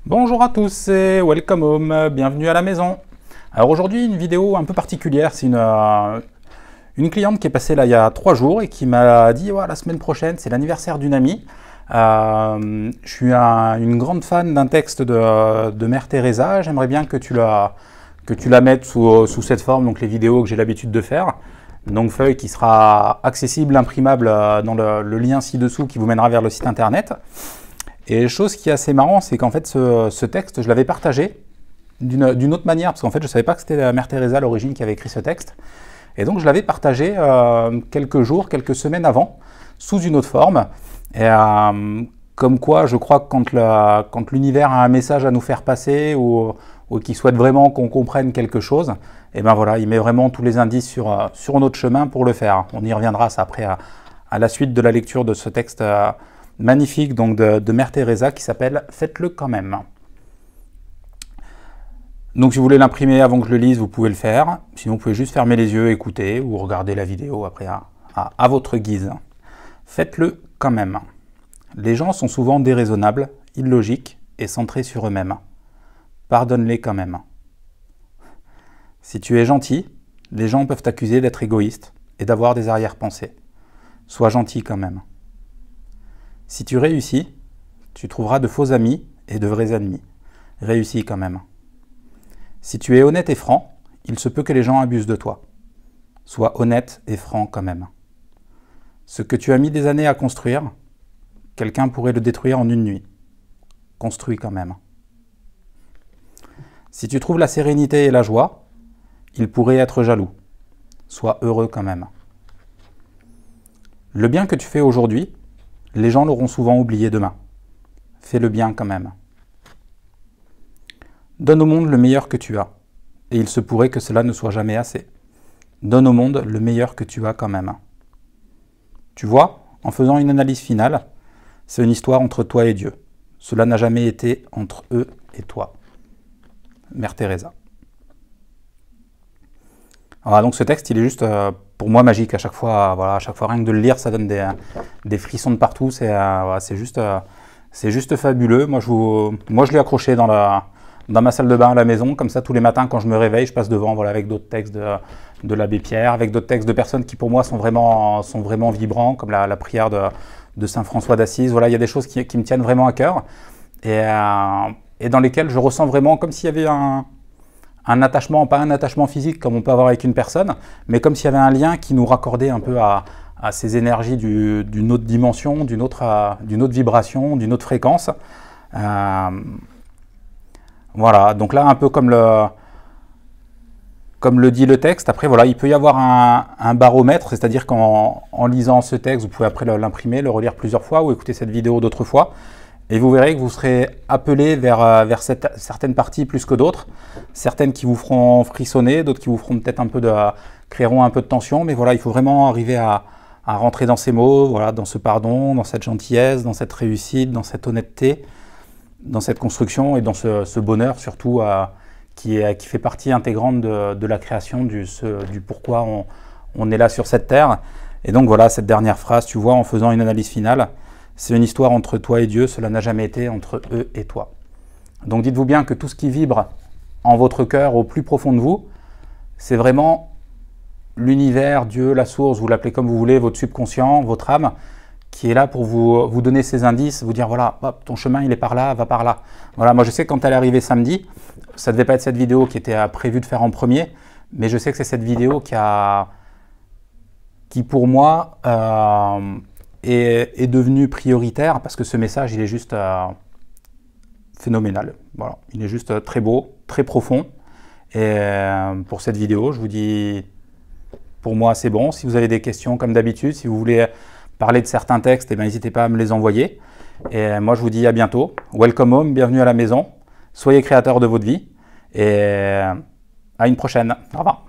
Bonjour à tous et welcome home, bienvenue à la maison. Alors aujourd'hui une vidéo un peu particulière, c'est une cliente qui est passée là il y a 3 jours et qui m'a dit ouais, la semaine prochaine c'est l'anniversaire d'une amie. Je suis une grande fan d'un texte de Mère Teresa, j'aimerais bien que tu la mettes sous cette forme, donc les vidéos que j'ai l'habitude de faire. Donc feuille qui sera accessible, imprimable dans le lien ci-dessous qui vous mènera vers le site internet. Et chose qui est assez marrant, c'est qu'en fait ce texte, je l'avais partagé d'une autre manière, parce qu'en fait je ne savais pas que c'était la Mère Teresa à l'origine qui avait écrit ce texte. Et donc je l'avais partagé quelques jours, quelques semaines avant, sous une autre forme. Et comme quoi, je crois que quand l'univers a un message à nous faire passer, ou qu'il souhaite vraiment qu'on comprenne quelque chose, et ben voilà, il met vraiment tous les indices sur notre chemin pour le faire. On y reviendra ça après à la suite de la lecture de ce texte magnifique donc de Mère Teresa qui s'appelle « Faites-le quand même ». Donc si vous voulez l'imprimer avant que je le lise, vous pouvez le faire. Sinon, vous pouvez juste fermer les yeux, écouter ou regarder la vidéo après à votre guise. Faites-le quand même. Les gens sont souvent déraisonnables, illogiques et centrés sur eux-mêmes. Pardonne-les quand même. Si tu es gentil, les gens peuvent t'accuser d'être égoïste et d'avoir des arrière-pensées. Sois gentil quand même. Si tu réussis, tu trouveras de faux amis et de vrais ennemis. Réussis quand même. Si tu es honnête et franc, il se peut que les gens abusent de toi. Sois honnête et franc quand même. Ce que tu as mis des années à construire, quelqu'un pourrait le détruire en une nuit. Construis quand même. Si tu trouves la sérénité et la joie, il pourrait être jaloux. Sois heureux quand même. Le bien que tu fais aujourd'hui, les gens l'auront souvent oublié demain. Fais le bien quand même. Donne au monde le meilleur que tu as, et il se pourrait que cela ne soit jamais assez. Donne au monde le meilleur que tu as quand même. Tu vois, en faisant une analyse finale, c'est une histoire entre toi et Dieu. Cela n'a jamais été entre eux et toi. Mère Teresa. Voilà, donc ce texte, il est juste pour moi magique à chaque fois. Voilà, à chaque fois, rien que de le lire, ça donne des frissons de partout. C'est voilà, juste fabuleux. Moi, je l'ai accroché dans ma salle de bain à la maison. Comme ça, tous les matins, quand je me réveille, je passe devant voilà, avec d'autres textes de l'abbé Pierre, avec d'autres textes de personnes qui, pour moi, sont vraiment vibrants, comme la prière de Saint François d'Assise. Voilà, il y a des choses qui me tiennent vraiment à cœur et dans lesquelles je ressens vraiment comme s'il y avait un attachement, pas un attachement physique comme on peut avoir avec une personne, mais comme s'il y avait un lien qui nous raccordait un peu à ces énergies d'une autre dimension, d'une autre vibration, d'une autre fréquence. Voilà, donc là, un peu comme le dit le texte, après, voilà, il peut y avoir un baromètre, c'est-à-dire qu'en lisant ce texte, vous pouvez après l'imprimer, le relire plusieurs fois ou écouter cette vidéo d'autres fois. Et vous verrez que vous serez appelé vers certaines parties plus que d'autres. Certaines qui vous feront frissonner, d'autres qui vous feront peut-être créeront un peu de tension. Mais voilà, il faut vraiment arriver à rentrer dans ces mots, voilà, dans ce pardon, dans cette gentillesse, dans cette réussite, dans cette honnêteté, dans cette construction et dans ce bonheur surtout qui fait partie intégrante de la création, du pourquoi on est là sur cette terre. Et donc voilà, cette dernière phrase, tu vois, en faisant une analyse finale, c'est une histoire entre toi et Dieu, cela n'a jamais été entre eux et toi. Donc dites-vous bien que tout ce qui vibre en votre cœur au plus profond de vous, c'est vraiment l'univers, Dieu, la source, vous l'appelez comme vous voulez, votre subconscient, votre âme, qui est là pour vous donner ces indices, vous dire voilà, hop, ton chemin il est par là, va par là. Voilà, moi je sais que quand elle est arrivée samedi, ça ne devait pas être cette vidéo qui était prévue de faire en premier, mais je sais que c'est cette vidéo qui pour moi est devenu prioritaire parce que ce message, il est juste phénoménal. Voilà, il est juste très beau, très profond. Et pour cette vidéo, je vous dis, pour moi, c'est bon. Si vous avez des questions, comme d'habitude, si vous voulez parler de certains textes, eh bien, n'hésitez pas à me les envoyer. Et moi, je vous dis à bientôt. Welcome home, bienvenue à la maison. Soyez créateur de votre vie. Et à une prochaine. Au revoir.